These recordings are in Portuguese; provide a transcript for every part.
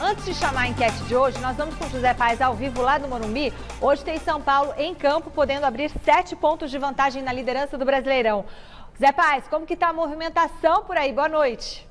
Antes de chamar a enquete de hoje, nós vamos com o José Paes ao vivo lá do Morumbi. Hoje tem São Paulo em campo, podendo abrir 7 pontos de vantagem na liderança do Brasileirão. José Paes, como que tá a movimentação por aí? Boa noite.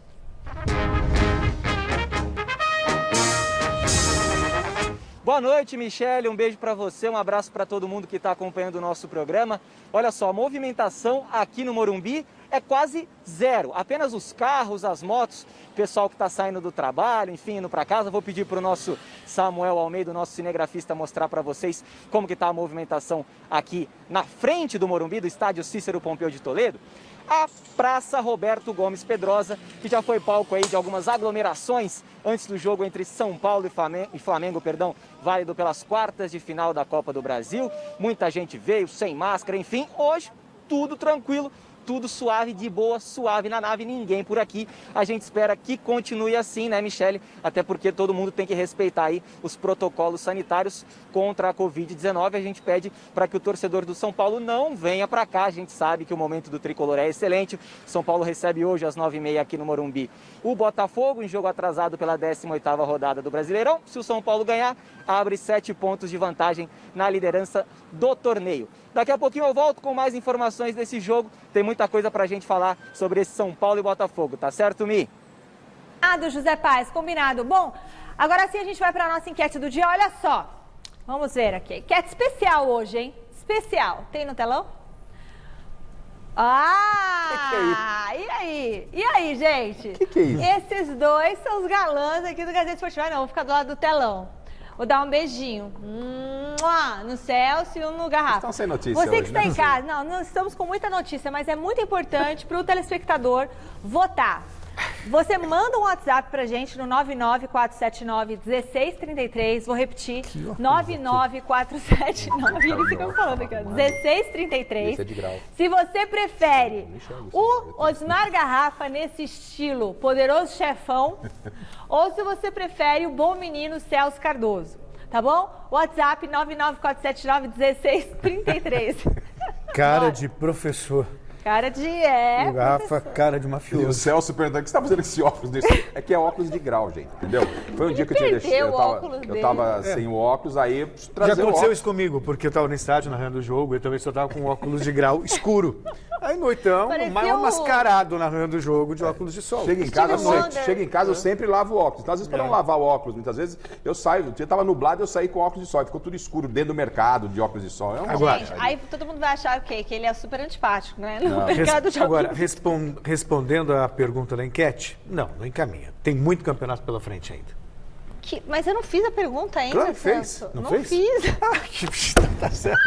Boa noite, Michele. Um beijo para você, um abraço para todo mundo que está acompanhando o nosso programa. Olha só, a movimentação aqui no Morumbi é quase zero. Apenas os carros, as motos, o pessoal que está saindo do trabalho, enfim, indo para casa. Vou pedir para o nosso Samuel Almeida, o nosso cinegrafista, mostrar para vocês como que está a movimentação aqui na frente do Morumbi, do estádio Cícero Pompeu de Toledo. A Praça Roberto Gomes Pedrosa, que já foi palco aí de algumas aglomerações antes do jogo entre São Paulo e Flamengo, válido pelas quartas de final da Copa do Brasil. Muita gente veio sem máscara, enfim, hoje tudo tranquilo. Tudo suave, de boa, suave na nave, ninguém por aqui. A gente espera que continue assim, né, Michele? Até porque todo mundo tem que respeitar aí os protocolos sanitários contra a Covid-19. A gente pede para que o torcedor do São Paulo não venha para cá. A gente sabe que o momento do tricolor é excelente. São Paulo recebe hoje às 9h30 aqui no Morumbi o Botafogo, em jogo atrasado pela 18ª rodada do Brasileirão. Se o São Paulo ganhar, abre 7 pontos de vantagem na liderança do torneio. Daqui a pouquinho eu volto com mais informações desse jogo. Tem muita coisa pra gente falar sobre esse São Paulo e Botafogo, tá certo, Mi? Combinado, José Paes, combinado. Bom, agora sim a gente vai pra nossa enquete do dia. Olha só, vamos ver aqui. Enquete especial hoje, hein? Especial. Tem no telão? Ah! Que é isso? E aí? E aí, gente? Que é isso? Esses dois são os galãs aqui do Gazeta Esportiva. Não, vou ficar do lado do telão. Vou dar um beijinho no Celso e um no Garrafa. Estão sem notícia Você que hoje, está né? em casa, não estamos com muita notícia, mas é muito importante para o telespectador votar. Você manda um WhatsApp pra gente no 99479-1633. Vou repetir, 99479. Ele fica me falando aqui, ó, 1633. É de grau. Se você prefere o Osmar Garrafa nesse estilo poderoso chefão, ou se você prefere o bom menino Celso Cardoso, tá bom? WhatsApp 99479-1633. Cara Bora. de professor. Cara de O Garrafa, professor. cara de E o mafioso. Celso perguntando, o que você tá fazendo esse óculos desse? É que é óculos de grau, gente, entendeu? Foi um dia que eu tinha perdeu deixado, o óculos eu dele. tava sem o óculos, aí eu preciso Já trazer o aconteceu óculos. isso comigo, porque eu tava no estádio narrando o jogo, eu também só tava com óculos de grau escuro. Aí noitão, Parecia mal o- mascarado narrando o jogo de óculos de sol. Chega em casa, Steve Wonder. eu sempre lavo o óculos. Então, às vezes, para não lavar o óculos, muitas vezes eu saio, o dia tava nublado, eu saí com óculos de sol, ficou tudo escuro dentro do mercado de óculos de sol. É uma Agora, Gente, aí todo mundo vai achar o quê? Que ele é super antipático, né? No mercado de Agora, óculos. respondendo à pergunta da enquete, não encaminha. Tem muito campeonato pela frente ainda. Mas eu não fiz a pergunta ainda, Claro que fez. Celso. Não Não fez? fiz. Tá certo.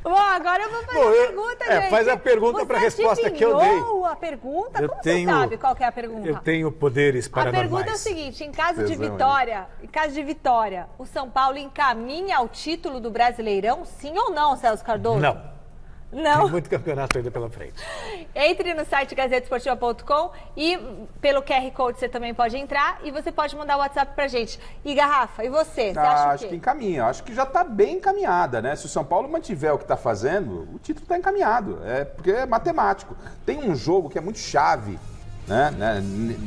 Bom, agora eu vou fazer Bom, a pergunta, gente. faz a pergunta pra resposta que eu dei. Adivinhou a pergunta? Eu Como tenho- você sabe qual que é a pergunta? Eu tenho poderes A paranormais. pergunta é o seguinte, em caso de Tesão, vitória, o São Paulo encaminha ao título do Brasileirão, sim ou não, Celso Cardoso? Não. Não? Tem muito campeonato ainda pela frente. Entre no site gazetesportiva.com e pelo QR Code você também pode entrar e você pode mandar o WhatsApp pra gente. E Garrafa, e você? Você acha o acho quê? que encaminha, acho que já está bem encaminhada, né? Se o São Paulo mantiver o que está fazendo, o título está encaminhado, porque é matemático. Tem um jogo que é muito chave, né?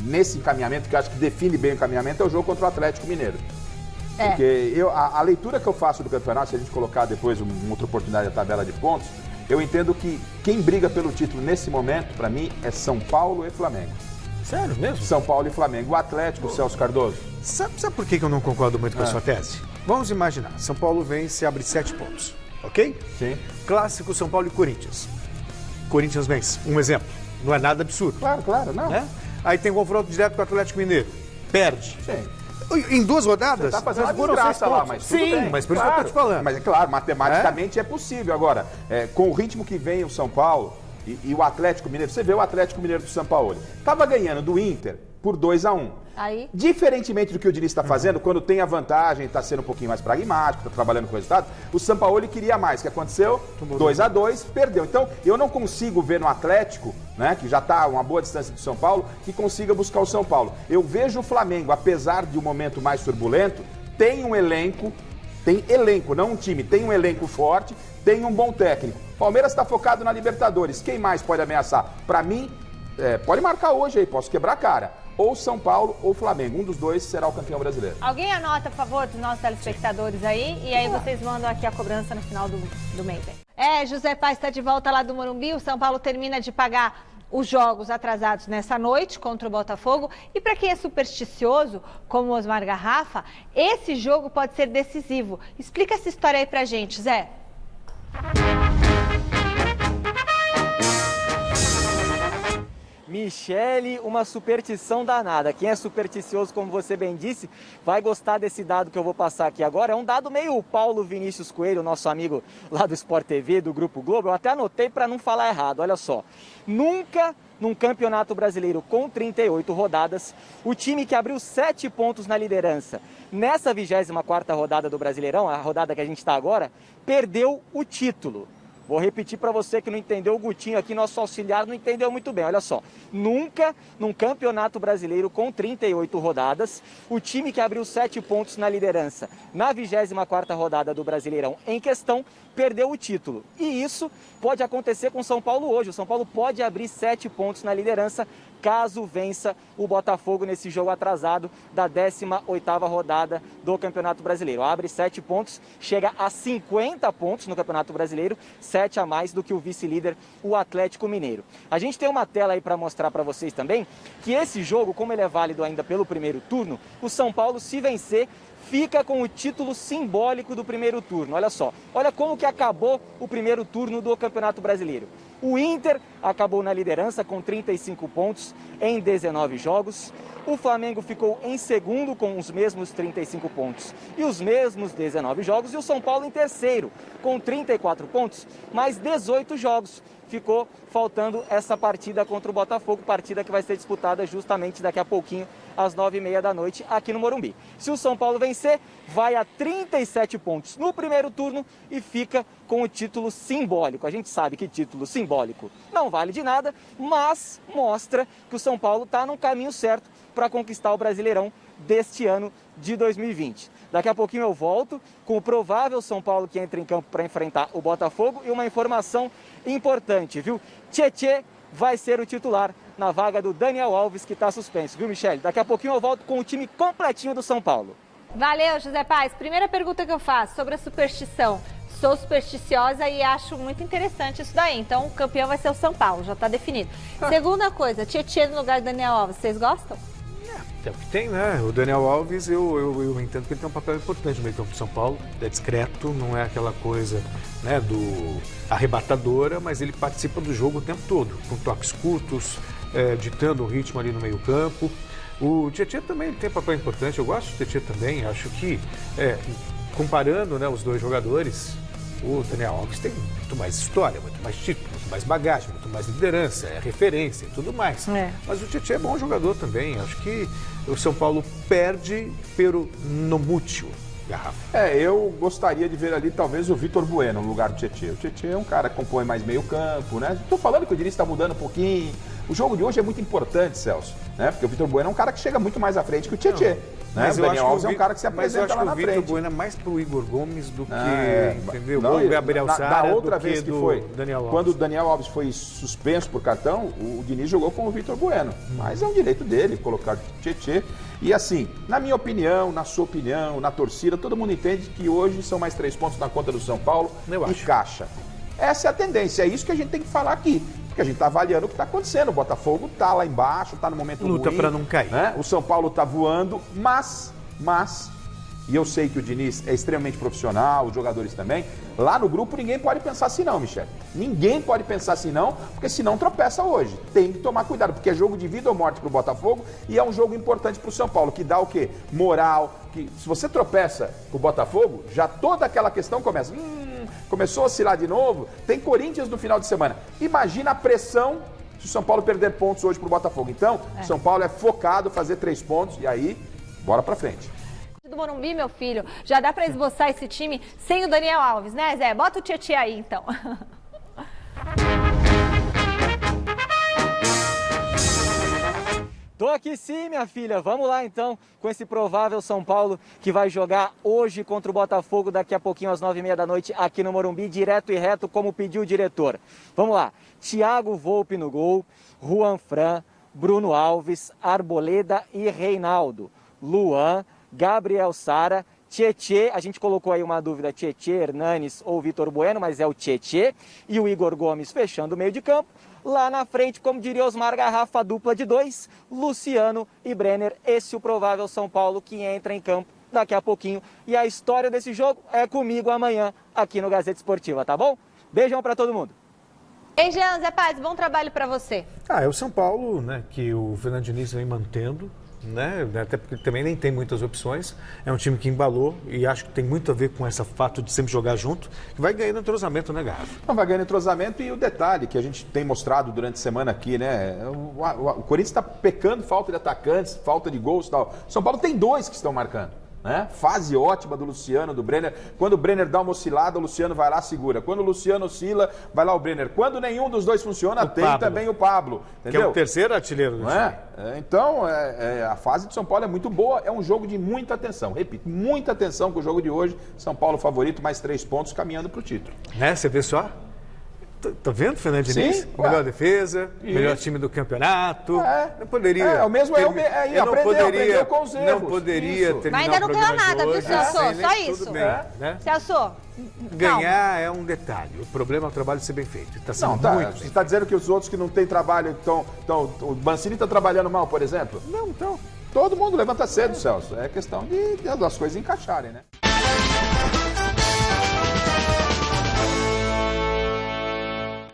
Nesse encaminhamento, que eu acho que define bem o encaminhamento, é o jogo contra o Atlético Mineiro. É. Porque a leitura que eu faço do campeonato, se a gente colocar depois uma outra oportunidade da tabela de pontos, eu entendo que quem briga pelo título nesse momento, para mim, é São Paulo e Flamengo. Sério mesmo? São Paulo e Flamengo. O Atlético, Celso Cardoso. Sabe por que eu não concordo muito com a sua tese? Vamos imaginar, São Paulo vence e abre 7 pontos, ok? Sim. Clássico São Paulo e Corinthians. Corinthians vence, um exemplo. Não é nada absurdo, Claro, não. né? Aí tem um confronto direto com o Atlético Mineiro. Perde. Sim. Em 2 rodadas, Tá fazendo foram desgraça 6 lá, pontos. mas tudo Sim, bem. mas por isso que eu tô te falando. Mas é claro, matematicamente é possível. Agora, com o ritmo que vem o São Paulo e o Atlético Mineiro, você vê o Atlético Mineiro do São Paulo, tava ganhando do Inter por 2-1. Aí? Diferentemente do que o Diniz está fazendo, quando tem a vantagem, está sendo um pouquinho mais pragmático, está trabalhando com o resultado, o Sampaoli queria mais. O que aconteceu? 2-2, perdeu. Então, eu não consigo ver no Atlético, né, que já está a uma boa distância do São Paulo, que consiga buscar o São Paulo. Eu vejo o Flamengo, apesar de um momento mais turbulento, tem um elenco, não um time, tem um elenco forte, tem um bom técnico. Palmeiras está focado na Libertadores. Quem mais pode ameaçar? Para mim, pode marcar hoje aí, posso quebrar a cara. ou São Paulo ou Flamengo. Um dos dois será o campeão brasileiro. Alguém anota, por favor, dos nossos telespectadores aí, e aí vocês mandam aqui a cobrança no final do mês. José Paes está de volta lá do Morumbi. O São Paulo termina de pagar os jogos atrasados nessa noite contra o Botafogo. E para quem é supersticioso, como o Osmar Garrafa, esse jogo pode ser decisivo. Explica essa história aí pra gente, Zé. Michele, uma superstição danada. Quem é supersticioso, como você bem disse, vai gostar desse dado que eu vou passar aqui agora. É um dado meio Paulo Vinícius Coelho, nosso amigo lá do Sport TV, do Grupo Globo. Eu até anotei para não falar errado, olha só. Nunca num campeonato brasileiro com 38 rodadas, o time que abriu 7 pontos na liderança nessa 24ª rodada do Brasileirão, a rodada que a gente está agora, perdeu o título. Vou repetir para você que não entendeu, o Gutinho aqui, nosso auxiliar, não entendeu muito bem. Olha só, nunca num campeonato brasileiro com 38 rodadas, o time que abriu 7 pontos na liderança na 24ª rodada do Brasileirão em questão, perdeu o título. E isso pode acontecer com o São Paulo hoje. O São Paulo pode abrir 7 pontos na liderança caso vença o Botafogo nesse jogo atrasado da 18ª rodada do Campeonato Brasileiro. Abre 7 pontos, chega a 50 pontos no Campeonato Brasileiro, 7 a mais do que o vice-líder, o Atlético Mineiro. A gente tem uma tela aí para mostrar para vocês também que esse jogo, como ele é válido ainda pelo primeiro turno, o São Paulo, se vencer, fica com o título simbólico do primeiro turno. Olha só, olha como que acabou o primeiro turno do Campeonato Brasileiro. O Inter acabou na liderança com 35 pontos em 19 jogos. O Flamengo ficou em segundo com os mesmos 35 pontos e os mesmos 19 jogos. E o São Paulo em terceiro com 34 pontos, mais 18 jogos. Ficou faltando essa partida contra o Botafogo, partida que vai ser disputada justamente daqui a pouquinho, às 9h30 da noite, aqui no Morumbi. Se o São Paulo vencer, vai a 37 pontos no primeiro turno e fica com o título simbólico. A gente sabe que título simbólico não vale de nada, mas mostra que o São Paulo está no caminho certo para conquistar o Brasileirão deste ano de 2020. Daqui a pouquinho eu volto com o provável São Paulo que entra em campo para enfrentar o Botafogo e uma informação importante, viu? Tietê vai ser o titular na vaga do Daniel Alves, que está suspenso, viu, Michele? Daqui a pouquinho eu volto com o time completinho do São Paulo. Valeu, José Paes. Primeira pergunta que eu faço sobre a superstição. Sou supersticiosa e acho muito interessante isso daí. Então, o campeão vai ser o São Paulo, já está definido. Segunda coisa, Tietê no lugar do Daniel Alves, vocês gostam? É o que tem, né? O Daniel Alves, eu entendo que ele tem um papel importante no meio campo do São Paulo. É discreto, não é aquela coisa, né, do arrebatadora, mas ele participa do jogo o tempo todo, com toques curtos, ditando o ritmo ali no meio campo. O Tietê também tem um papel importante, eu gosto do Tietê também. Acho que, comparando, né, os dois jogadores, o Daniel Alves tem muito mais história, muito mais título, muito mais bagagem, muito mais liderança, referência e tudo mais. Mas o Tietê é bom jogador também. Acho que o São Paulo perde pelo no mútil, Garrafa. Eu gostaria de ver ali talvez o Vitor Bueno no lugar do Tietê. O Tietê é um cara que compõe mais meio campo, né? Estou falando que o Diniz está mudando um pouquinho. O jogo de hoje é muito importante, Celso, né? Porque o Vitor Bueno é um cara que chega muito mais à frente que o Tietê. Mas o Daniel Alves é um cara que se apresenta lá na frente. Mas eu acho que o Vitor Bueno é mais pro Igor Gomes do que, entendeu? O Gabriel Sara da outra do vez que foi, Daniel Alves. Quando o Daniel Alves foi suspenso por cartão, o Diniz jogou com o Vitor Bueno. Mas é um direito dele colocar o Tietê. E assim, na minha opinião, na sua opinião, na torcida, todo mundo entende que hoje são mais 3 pontos na conta do São Paulo e caixa. Essa é a tendência, é isso que a gente tem que falar aqui. Porque a gente está avaliando o que está acontecendo. O Botafogo está lá embaixo, está no momento ruim. Luta para não cair. Né? O São Paulo está voando, mas, e eu sei que o Diniz é extremamente profissional, os jogadores também, lá no grupo ninguém pode pensar assim não, Michele. Ninguém pode pensar assim não, porque senão tropeça hoje. Tem que tomar cuidado, porque é jogo de vida ou morte para o Botafogo e é um jogo importante para o São Paulo, que dá o quê? Moral, que se você tropeça com o Botafogo, já toda aquela questão começa. Começou a oscilar de novo, tem Corinthians no final de semana. Imagina a pressão se o São Paulo perder pontos hoje pro Botafogo. Então, o São Paulo é focado fazer 3 pontos e aí, bora pra frente. Do Morumbi, meu filho, já dá pra esboçar esse time sem o Daniel Alves, né, Zé? Bota o Tietê aí, então. Tô aqui sim, minha filha. Vamos lá então com esse provável São Paulo que vai jogar hoje contra o Botafogo daqui a pouquinho às 9h30 da noite aqui no Morumbi, direto e reto como pediu o diretor. Vamos lá. Thiago Volpi no gol, Juan Fran, Bruno Alves, Arboleda e Reinaldo. Luan, Gabriel Sara, Tietê, a gente colocou aí uma dúvida, Tietê, Hernanes ou Vitor Bueno, mas é o Tietê. E o Igor Gomes fechando o meio de campo. Lá na frente, como diria Osmar Garrafa, dupla de 2, Luciano e Brenner. Esse é o provável São Paulo que entra em campo daqui a pouquinho. E a história desse jogo é comigo amanhã aqui no Gazeta Esportiva, tá bom? Beijão pra todo mundo. Ei, Jean, Zé Paz, bom trabalho pra você. É o São Paulo, né, que o Fernando Diniz vem mantendo, né, até porque também nem tem muitas opções. É um time que embalou e acho que tem muito a ver com esse fato de sempre jogar junto. Vai ganhando entrosamento, né, Garrafa? Não, vai ganhando entrosamento e o detalhe que a gente tem mostrado durante a semana aqui, né? O Corinthians está pecando falta de atacantes, falta de gols e tal. São Paulo tem 2 que estão marcando. Né? Fase ótima do Luciano, do Brenner. Quando o Brenner dá uma oscilada, o Luciano vai lá, segura. Quando o Luciano oscila, vai lá o Brenner. Quando nenhum dos dois funciona, tem Pablo. Também o Pablo. Entendeu? Que é o terceiro artilheiro do time. Então, a fase de São Paulo é muito boa. É um jogo de muita atenção. Repito, muita atenção com o jogo de hoje. São Paulo favorito, mais 3 pontos, caminhando para o título. Né? Você vê só? Tá vendo, Fernando Diniz? Sim, melhor defesa, melhor time do campeonato. Não poderia. O mesmo aprendeu com os erros. Não poderia terminar. Mas ainda não ganhou nada, viu, Celso? Só isso. Tudo bem, né? Celso, ganhar é um detalhe. O problema é o trabalho ser bem feito. Tá sendo muito. Você está dizendo que os outros que não têm trabalho estão. O Mancini está trabalhando mal, por exemplo? Não, então. Todo mundo levanta cedo, Celso. É questão de as coisas encaixarem, né?